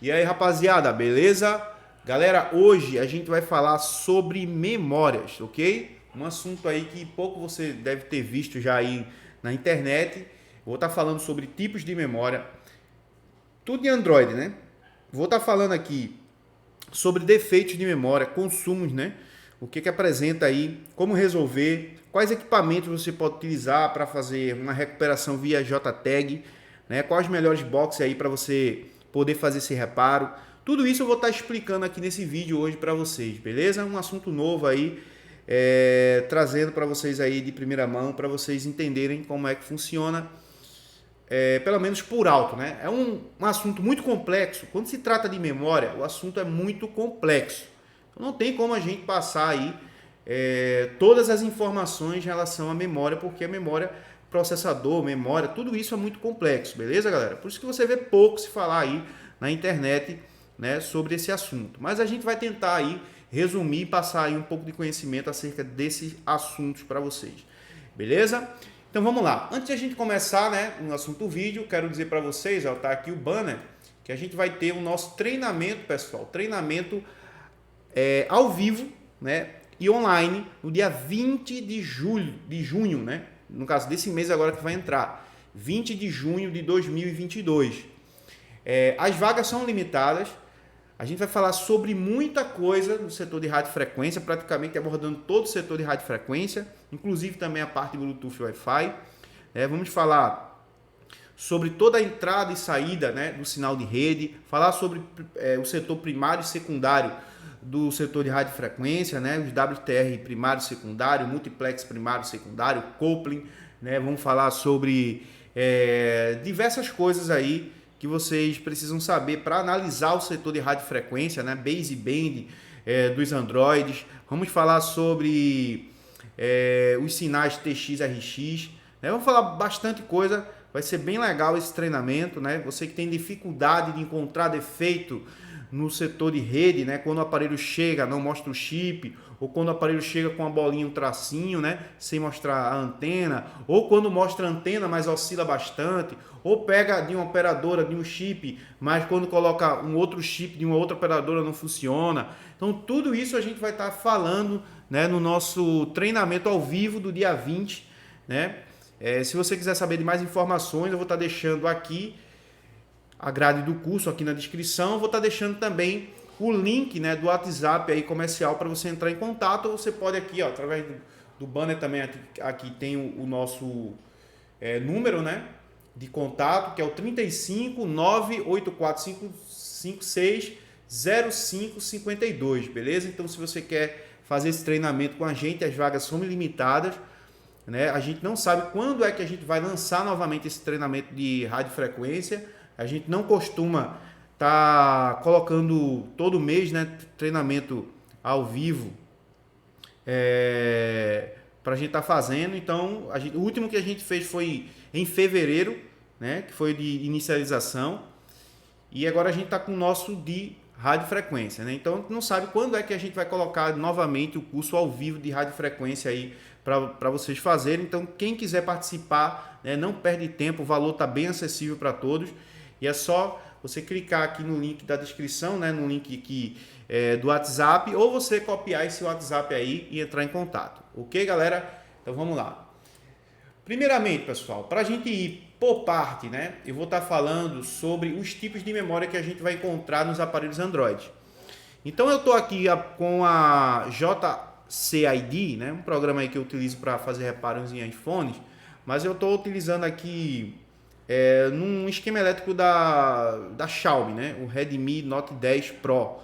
E aí, rapaziada, beleza? Galera, hoje a gente vai falar sobre memórias, ok? Um assunto aí que pouco você deve ter visto já aí na internet. Vou estar falando sobre tipos de memória, tudo em Android, né? Vou estar falando aqui sobre defeitos de memória, consumos, né? O que apresenta aí, como resolver, quais equipamentos você pode utilizar para fazer uma recuperação via JTAG, né? Quais os melhores boxes aí para você poder fazer esse reparo. Tudo isso eu vou estar explicando aqui nesse vídeo hoje para vocês, beleza? Um assunto novo aí, trazendo para vocês aí de primeira mão, para vocês entenderem como é que funciona, pelo menos por alto, né? É um assunto muito complexo. Quando se trata de memória, o assunto é muito complexo. Então não tem como a gente passar aí todas as informações em relação à memória, porque a memória, processador, memória, tudo isso é muito complexo, beleza, galera? Por isso que você vê pouco se falar aí na internet, né, sobre esse assunto. Mas a gente vai tentar aí resumir e passar aí um pouco de conhecimento acerca desses assuntos para vocês, beleza? Então vamos lá. Antes de a gente começar, né, no assunto do vídeo, quero dizer para vocês, ó, tá aqui o banner, que a gente vai ter o nosso treinamento, pessoal, treinamento ao vivo, né, e online, no dia 20 de junho, né, no caso desse mês agora que vai entrar, 20 de junho de 2022. As vagas são limitadas. A gente vai falar sobre muita coisa no setor de radiofrequência, praticamente abordando todo o setor de radiofrequência, inclusive também a parte do Bluetooth e Wi-Fi. Vamos falar sobre toda a entrada e saída, né, do sinal de rede, falar sobre o setor primário e secundário do setor de radiofrequência, né, os WTR primário e secundário, multiplex primário e secundário, coupling, né, vamos falar sobre diversas coisas aí que vocês precisam saber para analisar o setor de radiofrequência, né? Baseband dos Androids. Vamos falar sobre os sinais TX, RX. Né? Vamos falar bastante coisa. Vai ser bem legal esse treinamento, né? Você que tem dificuldade de encontrar defeito no setor de rede, né? Quando o aparelho chega, não mostra o chip, ou quando o aparelho chega com a bolinha, um tracinho, né? Sem mostrar a antena, ou quando mostra a antena, mas oscila bastante, ou pega de uma operadora, de um chip, mas quando coloca um outro chip de uma outra operadora não funciona. Então, tudo isso a gente vai estar falando, né, no nosso treinamento ao vivo do dia 20, né? Se você quiser saber de mais informações, eu vou estar deixando aqui a grade do curso aqui na descrição. Eu vou estar deixando também o link, né, do WhatsApp aí comercial para você entrar em contato. Ou você pode aqui, ó, através do banner também, aqui tem o nosso número, né, de contato, que é o 35 98456 0552, beleza? Então, se você quer fazer esse treinamento com a gente, as vagas são ilimitadas, né? A gente não sabe quando é que a gente vai lançar novamente esse treinamento de radiofrequência. A gente não costuma estar colocando todo mês, né, treinamento ao vivo para a gente estar fazendo. Então, o último que a gente fez foi em fevereiro, né, que foi de inicialização. E agora a gente está com o nosso de radiofrequência, né? Então, não sabe quando é que a gente vai colocar novamente o curso ao vivo de radiofrequência aí para vocês fazerem. Então, quem quiser participar, né, não perde tempo, o valor está bem acessível para todos. E é só você clicar aqui no link da descrição, né, no link aqui do WhatsApp, ou você copiar esse WhatsApp aí e entrar em contato. Ok, galera? Então, vamos lá. Primeiramente, pessoal, para a gente ir por parte, né, eu vou estar falando sobre os tipos de memória que a gente vai encontrar nos aparelhos Android. Então, eu estou aqui com a JCID, né, um programa aí que eu utilizo para fazer reparos em iPhones, mas eu estou utilizando aqui num esquema elétrico da Xiaomi, né, o Redmi Note 10 Pro.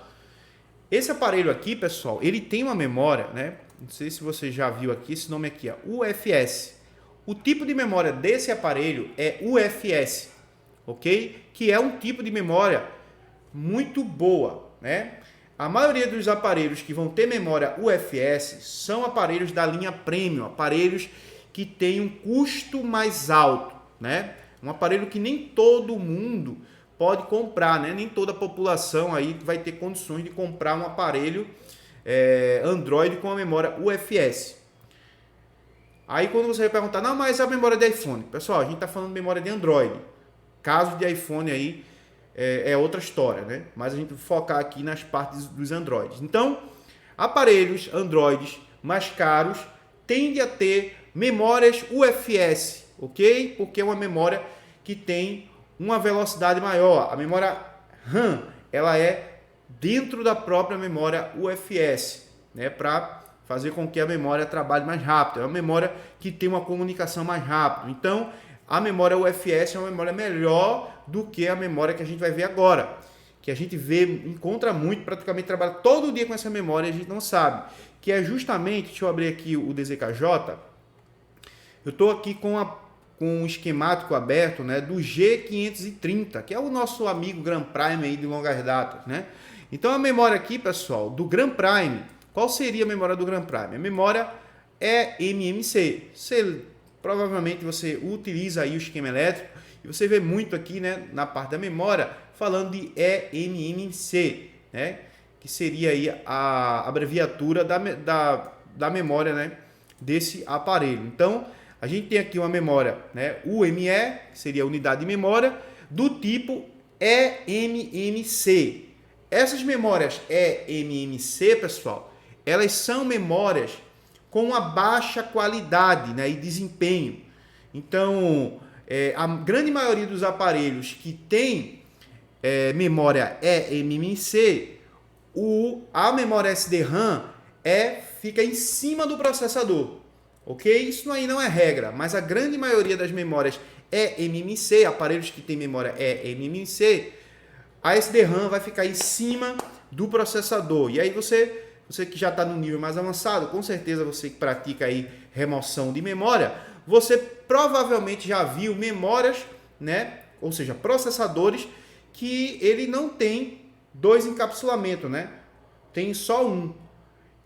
Esse aparelho aqui, pessoal, ele tem uma memória, né, não sei se você já viu aqui, esse nome aqui é UFS. O tipo de memória desse aparelho é UFS, ok? Que é um tipo de memória muito boa, né? A maioria dos aparelhos que vão ter memória UFS são aparelhos da linha Premium, aparelhos que têm um custo mais alto, né? Um aparelho que nem todo mundo pode comprar, né? Nem toda a população aí vai ter condições de comprar um aparelho Android com a memória UFS. Aí quando você vai perguntar, não, mas a memória de iPhone. Pessoal, a gente está falando de memória de Android. Caso de iPhone aí, é outra história, né? Mas a gente vai focar aqui nas partes dos Androids. Então, aparelhos Androids mais caros tendem a ter memórias UFS, ok? Porque é uma memória que tem uma velocidade maior. A memória RAM, ela é dentro da própria memória UFS, né? Para fazer com que a memória trabalhe mais rápido. É uma memória que tem uma comunicação mais rápida. Então, a memória UFS é uma memória melhor do que a memória que a gente vai ver agora. Que a gente encontra muito, praticamente trabalha todo dia com essa memória e a gente não sabe. Que é justamente, deixa eu abrir aqui o DZKJ. Eu estou aqui com um esquemático aberto, né, do G530, que é o nosso amigo Grand Prime aí de longas datas, né? Então a memória aqui, pessoal, do Grand Prime, qual seria a memória do Grand Prime? A memória é MMC. Provavelmente você utiliza aí o esquema elétrico e você vê muito aqui, né, na parte da memória falando de eMMC, né, que seria aí a abreviatura da memória, né, desse aparelho. Então, a gente tem aqui uma memória, né, UME, que seria a unidade de memória, do tipo eMMC. Essas memórias eMMC, pessoal, elas são memórias com uma baixa qualidade, né, e desempenho. Então, a grande maioria dos aparelhos que tem memória eMMC, a memória SD-RAM fica em cima do processador. Ok? Isso aí não é regra, mas a grande maioria das memórias eMMC, aparelhos que tem memória eMMC, a SD-RAM vai ficar em cima do processador. E aí você que já está no nível mais avançado, com certeza você que pratica aí remoção de memória, você provavelmente já viu memórias, né? Ou seja, processadores que ele não tem dois encapsulamentos, né? Tem só um.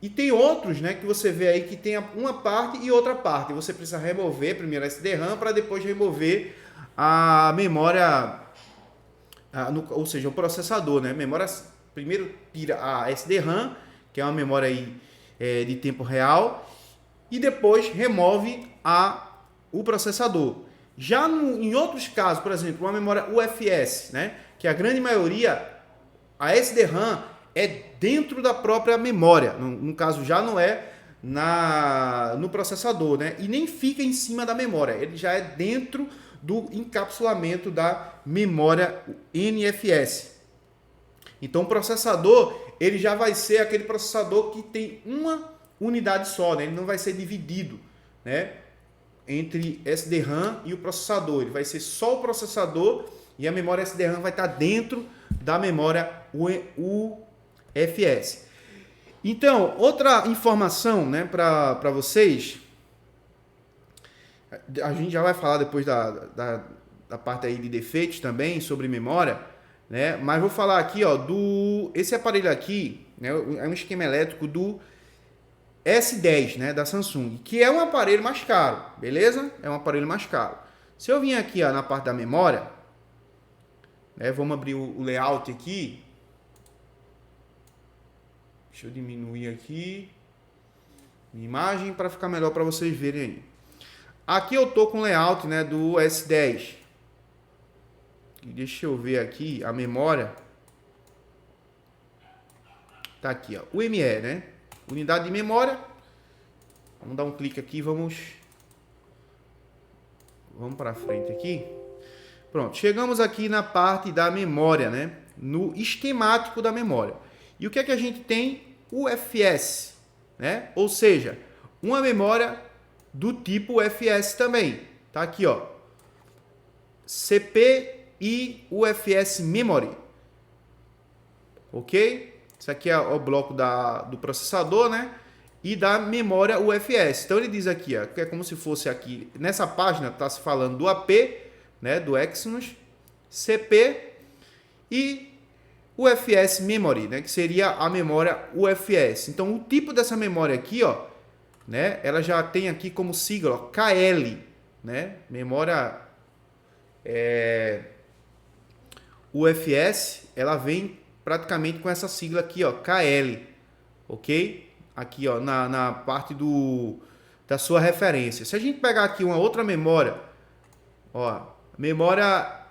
E tem outros, né, que você vê aí que tem uma parte e outra parte. Você precisa remover primeiro a SD-RAM para depois remover a memória, ou seja, o processador, né? Memória, primeiro tira a SD-RAM, que é uma memória aí, de tempo real, e depois remove o processador. Já em outros casos, por exemplo, uma memória UFS, né, que a grande maioria, a SD-RAM é dentro da própria memória. No caso, já não é no processador, né, e nem fica em cima da memória. Ele já é dentro do encapsulamento da memória NFS. Então, o processador, ele já vai ser aquele processador que tem uma unidade só, né? Ele não vai ser dividido, né, entre SD-RAM e o processador. Ele vai ser só o processador e a memória SD-RAM vai estar dentro da memória UFS. Então, outra informação, né, para vocês, a gente já vai falar depois da parte aí de defeitos também sobre memória, né? Mas vou falar aqui, ó, esse aparelho aqui, né, é um esquema elétrico do S10, né, da Samsung, que é um aparelho mais caro, beleza? É um aparelho mais caro. Se eu vim aqui, ó, na parte da memória, né, vamos abrir o layout aqui. Deixa eu diminuir aqui minha imagem para ficar melhor para vocês verem aí. Aqui eu tô com o layout, né, do S10. Deixa eu ver aqui a memória. Tá aqui, ó, UME, né? Unidade de memória. Vamos dar um clique aqui, vamos para frente aqui. Pronto, chegamos aqui na parte da memória, né? No esquemático da memória. E o que é que a gente tem? UFS, né? Ou seja, uma memória do tipo UFS também. Tá aqui, ó. CP e UFS Memory. Ok? Isso aqui é o bloco do processador, né? E da memória UFS. Então ele diz aqui, ó, que é como se fosse aqui, nessa página está se falando do AP, né, do Exynos, CP e UFS Memory, né, que seria a memória UFS. Então o tipo dessa memória aqui, ó, né, ela já tem aqui como sigla, ó, KL, né? Memória UFS, ela vem praticamente com essa sigla aqui, ó, KL, ok? Aqui, ó, na parte da sua referência. Se a gente pegar aqui uma outra memória, ó, memória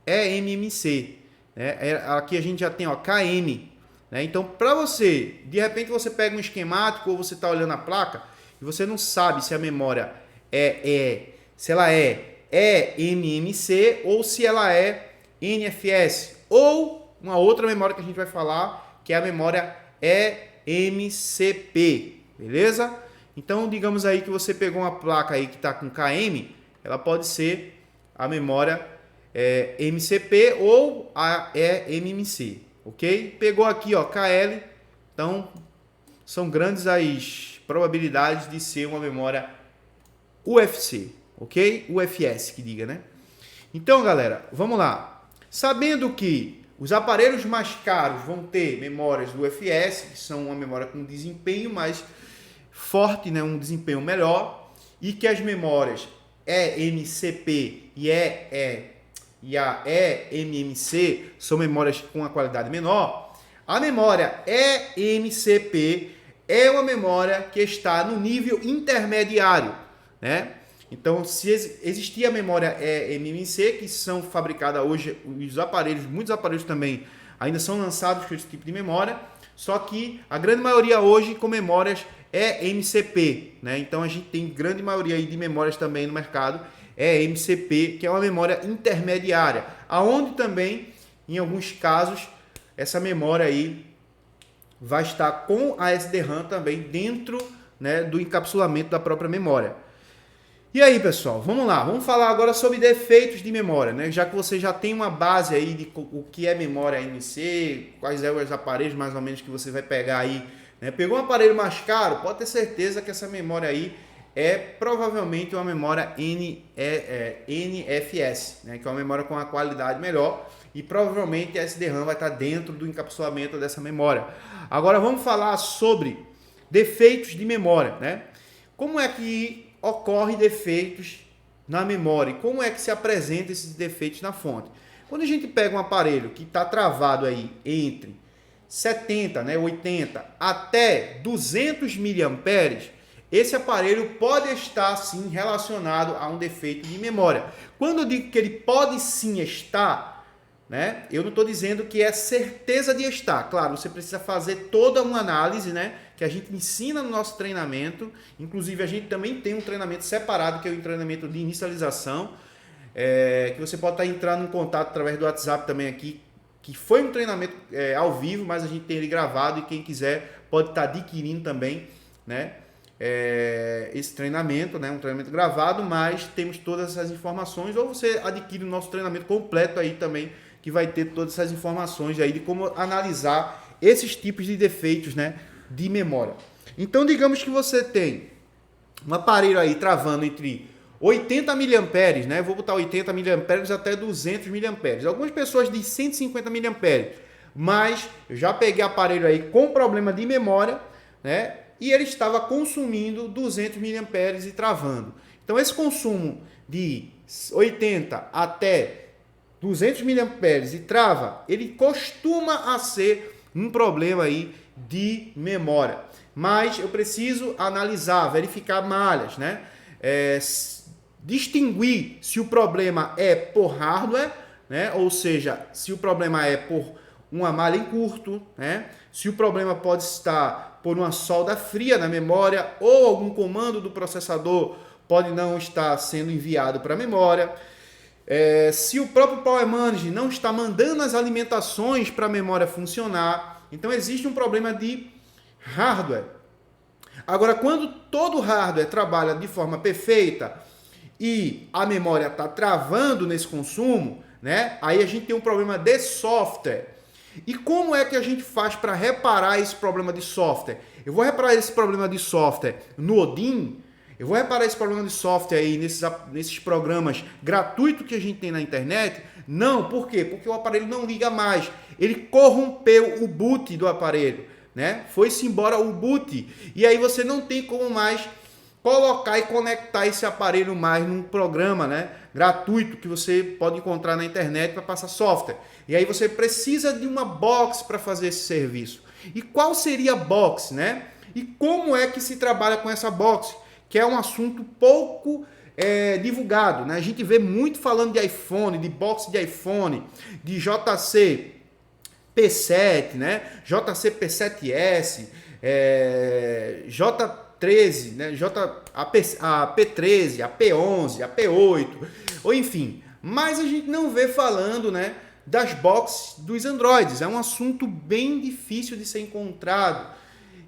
eMMC, né? Aqui a gente já tem, ó, KM, né? Então, para você, de repente você pega um esquemático ou você está olhando a placa e você não sabe se a memória se ela é eMMC ou se ela é NFS ou uma outra memória que a gente vai falar, que é a memória eMCP, beleza? Então, digamos aí que você pegou uma placa aí que está com KM, ela pode ser a memória MCP ou a eMMC, ok? Pegou aqui, ó, KL, então são grandes as probabilidades de ser uma memória UFC, ok? UFS que diga, né? Então, galera, vamos lá. Sabendo que os aparelhos mais caros vão ter memórias do UFS, que são uma memória com desempenho mais forte, né? Um desempenho melhor, e que as memórias eMCP e a eMMC são memórias com uma qualidade menor, a memória eMCP é uma memória que está no nível intermediário, né? Então, se existir a memória eMMC, que são fabricadas hoje, os aparelhos, muitos aparelhos também ainda são lançados com esse tipo de memória, só que a grande maioria hoje com memórias MCP, né? Então a gente tem grande maioria aí de memórias também no mercado MCP, que é uma memória intermediária, aonde também, em alguns casos, essa memória aí vai estar com a SDRAM também dentro, né, do encapsulamento da própria memória. E aí, pessoal, vamos lá, vamos falar agora sobre defeitos de memória, né? Já que você já tem uma base aí de o que é memória MC, quais são os aparelhos mais ou menos que você vai pegar aí, né? Pegou um aparelho mais caro, pode ter certeza que essa memória aí é provavelmente uma memória NFS, né? Que é uma memória com uma qualidade melhor e provavelmente a SDRAM vai estar dentro do encapsulamento dessa memória. Agora vamos falar sobre defeitos de memória, né? Como é que ocorre defeitos na memória? Como é que se apresenta esses defeitos na fonte? Quando a gente pega um aparelho que está travado aí entre 70, né, 80 até 200 miliamperes, esse aparelho pode estar sim relacionado a um defeito de memória. Quando eu digo que ele pode sim estar, né, eu não estou dizendo que é certeza de estar. Claro, você precisa fazer toda uma análise, né, que a gente ensina no nosso treinamento. Inclusive, a gente também tem um treinamento separado, que é o treinamento de inicialização, que você pode estar entrando em contato através do WhatsApp também aqui, que foi um treinamento ao vivo, mas a gente tem ele gravado e quem quiser pode estar adquirindo também, né, esse treinamento, né, um treinamento gravado, mas temos todas essas informações, ou você adquire o nosso treinamento completo aí também, que vai ter todas essas informações aí de como analisar esses tipos de defeitos, né, de memória. Então, digamos que você tem um aparelho aí travando entre 80 miliamperes, né? Vou botar 80 miliamperes até 200 miliamperes. Algumas pessoas dizem 150 miliamperes, mas eu já peguei aparelho aí com problema de memória, né? E ele estava consumindo 200 miliamperes e travando. Então, esse consumo de 80 até 200 miliamperes e trava, ele costuma a ser um problema aí de memória. Mas eu preciso analisar, verificar malhas, né? Distinguir se o problema é por hardware, né? Ou seja, se o problema é por uma malha em curto, né? Se o problema pode estar por uma solda fria na memória ou algum comando do processador pode não estar sendo enviado para a memória. Se o próprio Power Manager não está mandando as alimentações para a memória funcionar. Então, existe um problema de hardware. Agora, quando todo o hardware trabalha de forma perfeita e a memória está travando nesse consumo, né? Aí a gente tem um problema de software. E como é que a gente faz para reparar esse problema de software? Eu vou reparar esse problema de software no Odin. Eu vou reparar esse problema de software aí nesses programas gratuitos que a gente tem na internet? Não, por quê? Porque o aparelho não liga mais. Ele corrompeu o boot do aparelho, né? Foi-se embora o boot. E aí você não tem como mais colocar e conectar esse aparelho mais num programa, né, gratuito que você pode encontrar na internet para passar software. E aí você precisa de uma box para fazer esse serviço. E qual seria a box, né? E como é que se trabalha com essa box? Que é um assunto pouco divulgado, né? A gente vê muito falando de iPhone, de box de iPhone, de JC P7, né? JC P7S, J13, né? A P13, a P11, a P8, ou enfim. Mas a gente não vê falando, né, das boxes dos Androids. É um assunto bem difícil de ser encontrado.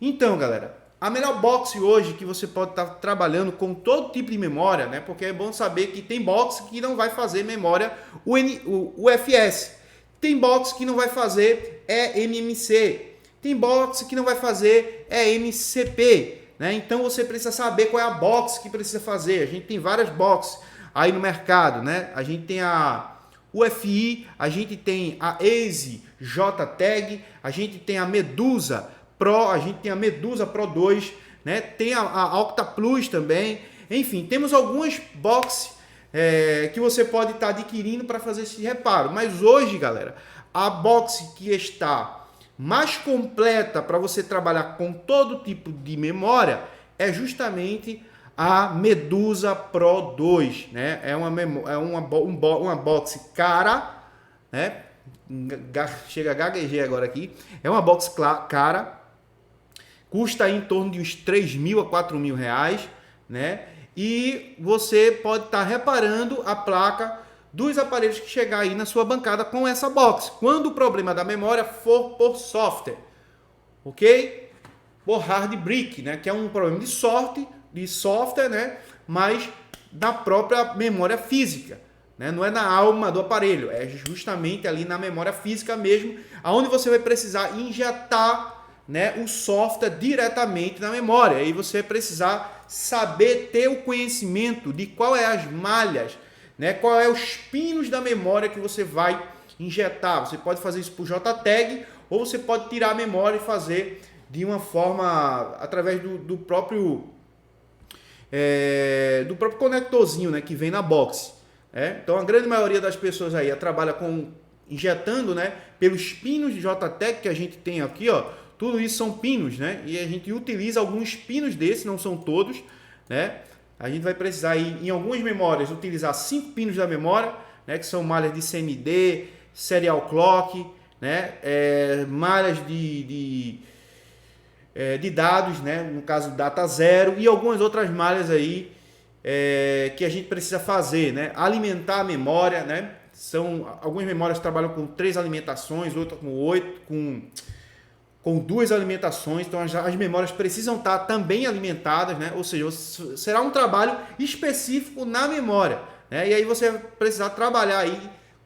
Então, galera, a melhor box hoje que você pode estar trabalhando com todo tipo de memória, né? Porque é bom saber que tem box que não vai fazer memória UFS. Tem box que não vai fazer eMMC. Tem box que não vai fazer eMCP, né? Então você precisa saber qual é a box que precisa fazer. A gente tem várias boxes aí no mercado, né? A gente tem a UFI, a gente tem a EASY JTAG, a gente tem a Medusa Pro, a gente tem a Medusa Pro 2, né? Tem a Octa Plus também. Enfim, temos algumas boxes que você pode estar adquirindo para fazer esse reparo. Mas hoje, galera, a box que está mais completa para você trabalhar com todo tipo de memória é justamente a Medusa Pro 2, né? É uma box cara, né? Chega a gaguejei agora aqui. É uma box cara, custa aí em torno de uns 3.000 a 4.000 reais, né? E você pode estar reparando a placa dos aparelhos que chegar aí na sua bancada com essa box, quando o problema da memória for por software, ok? Por hard brick, né? Que é um problema de software, né? Mas da própria memória física, né? Não é na alma do aparelho, é justamente ali na memória física mesmo, aonde você vai precisar injetar, né, o software diretamente na memória. Aí você vai precisar saber ter o conhecimento de qual é as malhas, né, qual é os pinos da memória que você vai injetar. Você pode fazer isso por JTAG ou você pode tirar a memória e fazer de uma forma através do próprio conectorzinho, né, que vem na box. Então a grande maioria das pessoas aí trabalha injetando, né, pelos pinos de JTAG que a gente tem aqui, ó. Tudo isso são pinos, né? E a gente utiliza alguns pinos desses, não são todos, né? A gente vai precisar aí, em algumas memórias, utilizar 5 pinos da memória, né? Que são malhas de CMD, Serial Clock, né? Malhas de dados, né? No caso, Data Zero e algumas outras malhas aí que a gente precisa fazer, né? Alimentar a memória, né? Algumas memórias trabalham com 3 alimentações, outras com 8, com 2 alimentações, então as memórias precisam estar também alimentadas, né? Ou seja, será um trabalho específico na memória, né? E aí você vai precisar trabalhar aí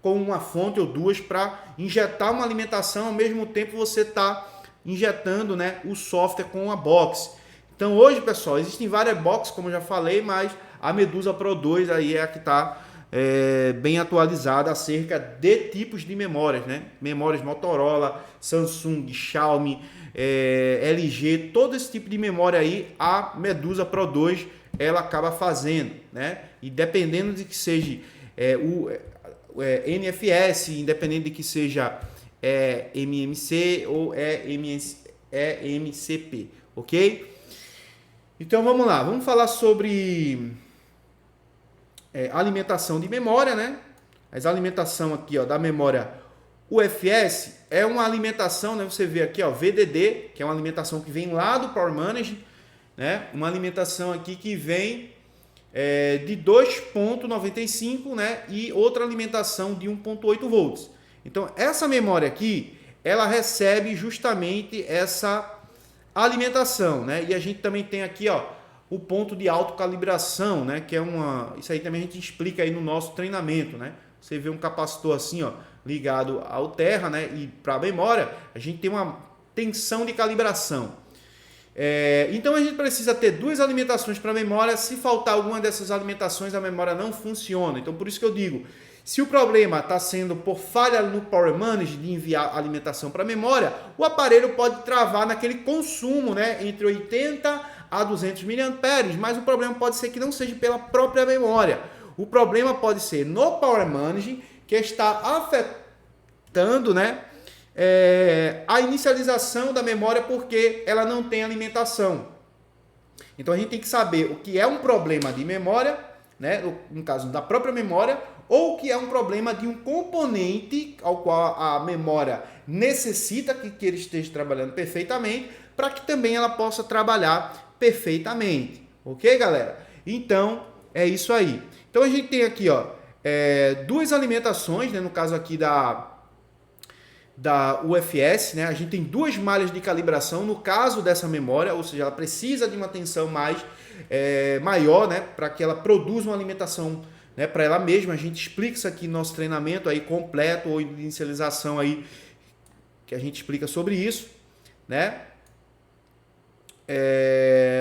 com uma fonte ou duas para injetar uma alimentação, ao mesmo tempo você está injetando, né, o software com a box. Então hoje, pessoal, existem várias boxes, como eu já falei, mas a Medusa Pro 2 aí é a que está bem atualizada acerca de tipos de memórias, né? Memórias Motorola, Samsung, Xiaomi, LG, todo esse tipo de memória aí, a Medusa Pro 2 ela acaba fazendo, né? E dependendo de que seja NFS, independente de que seja MMC ou eMCP, ok? Então vamos lá, vamos falar sobre alimentação de memória, né? As alimentação aqui, ó, da memória UFS é uma alimentação, né? Você vê aqui, ó, VDD, que é uma alimentação que vem lá do Power Manager, né? Uma alimentação aqui que vem de 2.95, né? E outra alimentação de 1.8 volts. Então, essa memória aqui, ela recebe justamente essa alimentação, né? E a gente também tem aqui, ó, o ponto de autocalibração, né? Que é isso aí também a gente explica aí no nosso treinamento, né? Você vê um capacitor assim, ó, ligado ao terra, né? E para a memória, a gente tem uma tensão de calibração. Então a gente precisa ter 2 alimentações para a memória. Se faltar alguma dessas alimentações, a memória não funciona. Então por isso que eu digo, se o problema está sendo por falha no Power Manager de enviar alimentação para a memória, o aparelho pode travar naquele consumo, né, entre 80 a 200 mAh, mas o problema pode ser que não seja pela própria memória. O problema pode ser no Power Manager, que está afetando, né, a inicialização da memória porque ela não tem alimentação. Então a gente tem que saber o que é um problema de memória, né, no caso da própria memória, ou que é um problema de um componente ao qual a memória necessita que ele esteja trabalhando perfeitamente, para que também ela possa trabalhar perfeitamente. Ok, galera? Então, é isso aí. Então, a gente tem aqui, ó, duas alimentações, né, no caso aqui da UFS, né? A gente tem duas malhas de calibração no caso dessa memória, ou seja, ela precisa de uma tensão maior, né, para que ela produza uma alimentação, né, para ela mesma. A gente explica isso aqui no nosso treinamento aí completo ou inicialização aí, que a gente explica sobre isso, né?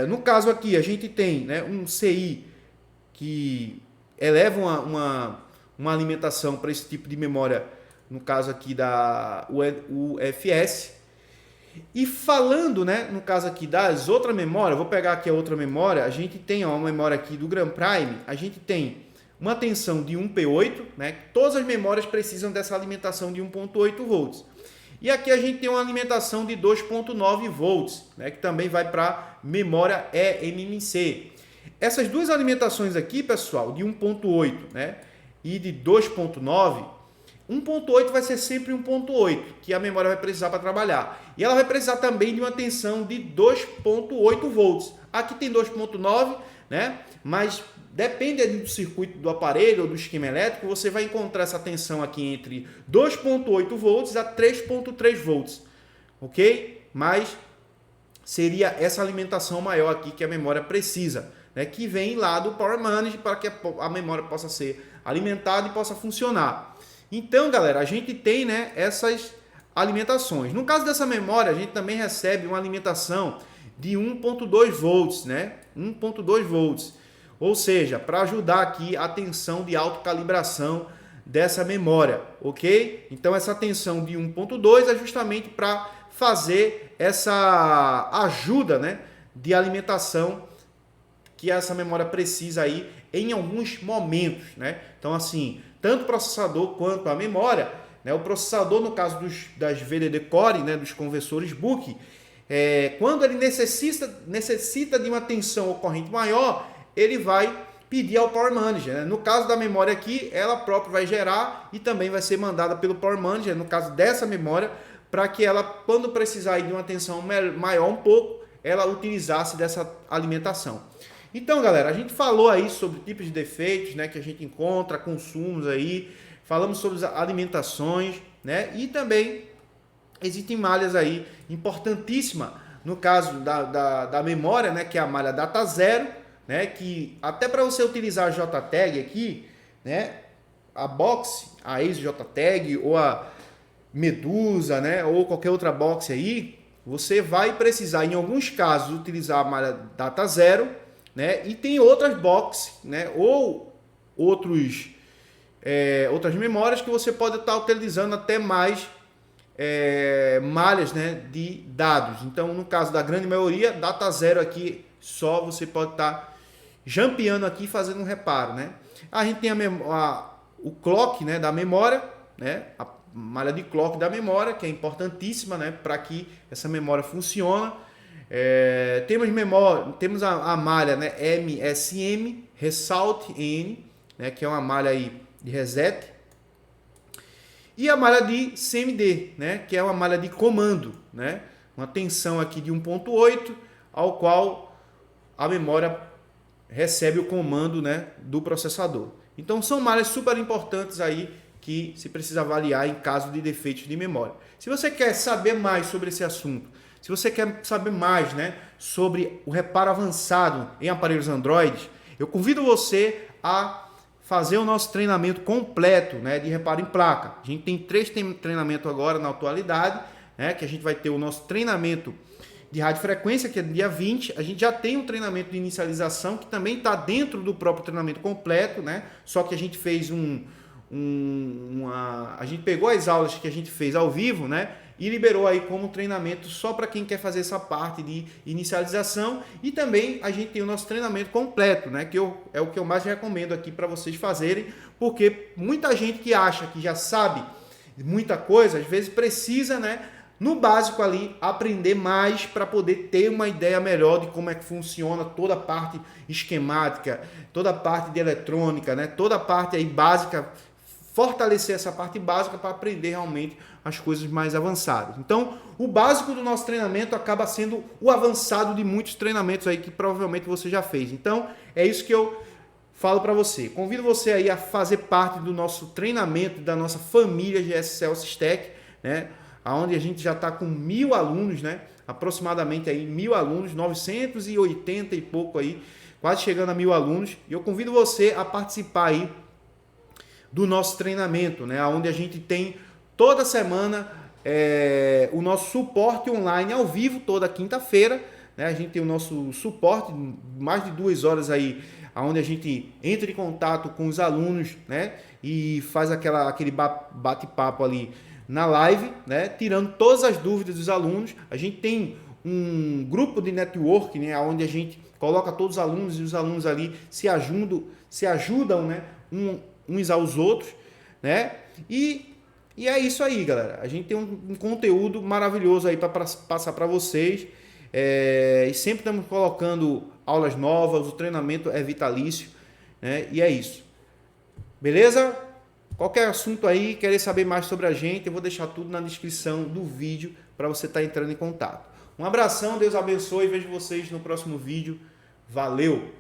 No caso aqui, a gente tem, né, um CI que eleva uma alimentação para esse tipo de memória, no caso aqui da UFS. E falando, né, no caso aqui das outras memórias, vou pegar aqui a outra memória, a gente tem uma memória aqui do Grand Prime, a gente tem uma tensão de 1P8, né, todas as memórias precisam dessa alimentação de 1.8 volts. E aqui a gente tem uma alimentação de 2.9 volts, né, que também vai para memória eMMC. Essas duas alimentações aqui, pessoal, de 1.8, né, e de 2.9, 1.8 vai ser sempre 1.8, que a memória vai precisar para trabalhar. E ela vai precisar também de uma tensão de 2.8 volts. Aqui tem 2.9, né? Mas depende do circuito do aparelho ou do esquema elétrico, você vai encontrar essa tensão aqui entre 2.8 volts a 3.3 volts. Ok? Mas seria essa alimentação maior aqui que a memória precisa, né? Que vem lá do Power Manage para que a memória possa ser alimentada e possa funcionar. Então, galera, a gente tem, né, essas alimentações. No caso dessa memória, a gente também recebe uma alimentação de 1.2 volts, né? 1.2 volts. Ou seja, para ajudar aqui a tensão de autocalibração dessa memória, ok? Então, essa tensão de 1.2 é justamente para fazer essa ajuda, né, de alimentação que essa memória precisa aí em alguns momentos, né? Então, assim, tanto o processador quanto a memória, né? O processador, no caso das VDD Core, né, dos conversores book, quando ele necessita de uma tensão ou corrente maior, ele vai pedir ao Power Manager, né? No caso da memória aqui, ela própria vai gerar e também vai ser mandada pelo Power Manager, no caso dessa memória, para que ela, quando precisar de uma tensão maior um pouco, ela utilizasse dessa alimentação. Então, galera, a gente falou aí sobre tipos de defeitos, né, que a gente encontra, consumos aí, falamos sobre as alimentações, né, e também existem malhas aí importantíssimas, no caso da memória, né, que é a malha Data Zero, né, que até para você utilizar a JTAG aqui, né, a box, a Ace JTAG ou a Medusa, né, ou qualquer outra box aí, você vai precisar, em alguns casos, utilizar a malha Data Zero, né? E tem outras boxes, né? Ou outras memórias que você pode estar utilizando até mais malhas, né, de dados. Então, no caso da grande maioria, Data Zero aqui só você pode estar jampeando aqui fazendo um reparo, né? A gente tem o clock, né, da memória, né? A malha de clock da memória, que é importantíssima, né, para que essa memória funcione. Temos a malha, né, MSM, Result N, né, que é uma malha aí de reset, e a malha de CMD, né, que é uma malha de comando, né, uma tensão aqui de 1.8, ao qual a memória recebe o comando, né, do processador. Então são malhas super importantes aí que se precisa avaliar em caso de defeitos de memória. Se você quer saber mais sobre esse assunto, se você quer saber mais, né, sobre o reparo avançado em aparelhos Android, eu convido você a fazer o nosso treinamento completo, né, de reparo em placa. A gente tem 3 treinamentos agora na atualidade, né, que a gente vai ter o nosso treinamento de radiofrequência, que é no dia 20. A gente já tem um treinamento de inicialização, que também está dentro do próprio treinamento completo, né, só que a gente fez a gente pegou as aulas que a gente fez ao vivo, né, e liberou aí como treinamento só para quem quer fazer essa parte de inicialização. E também a gente tem o nosso treinamento completo, né, que é o que eu mais recomendo aqui para vocês fazerem, porque muita gente que acha que já sabe muita coisa, às vezes precisa, né, no básico ali, aprender mais para poder ter uma ideia melhor de como é que funciona toda a parte esquemática, toda a parte de eletrônica, né? Toda a parte aí básica, fortalecer essa parte básica para aprender realmente as coisas mais avançadas. Então, o básico do nosso treinamento acaba sendo o avançado de muitos treinamentos aí que provavelmente você já fez. Então, é isso que eu falo para você. Convido você aí a fazer parte do nosso treinamento, da nossa família GS Celsius Tech, né? Onde a gente já está com 1.000 alunos, né? Aproximadamente aí 1.000 alunos, 980 e pouco aí, quase chegando a 1.000 alunos. E eu convido você a participar aí do nosso treinamento, né? Onde a gente tem toda semana o nosso suporte online ao vivo, toda quinta-feira, né? A gente tem o nosso suporte, mais de 2 horas aí, onde a gente entra em contato com os alunos, né? E faz aquele bate-papo ali na live, né? Tirando todas as dúvidas dos alunos. A gente tem um grupo de network, né? Onde a gente coloca todos os alunos e os alunos ali se ajudam, né? Uns aos outros, né? E é isso aí, galera. A gente tem um conteúdo maravilhoso aí para passar para vocês. E sempre estamos colocando aulas novas, o treinamento é vitalício, né? E é isso. Beleza? Qualquer assunto aí, querer saber mais sobre a gente, eu vou deixar tudo na descrição do vídeo para você estar entrando em contato. Um abração, Deus abençoe e vejo vocês no próximo vídeo. Valeu!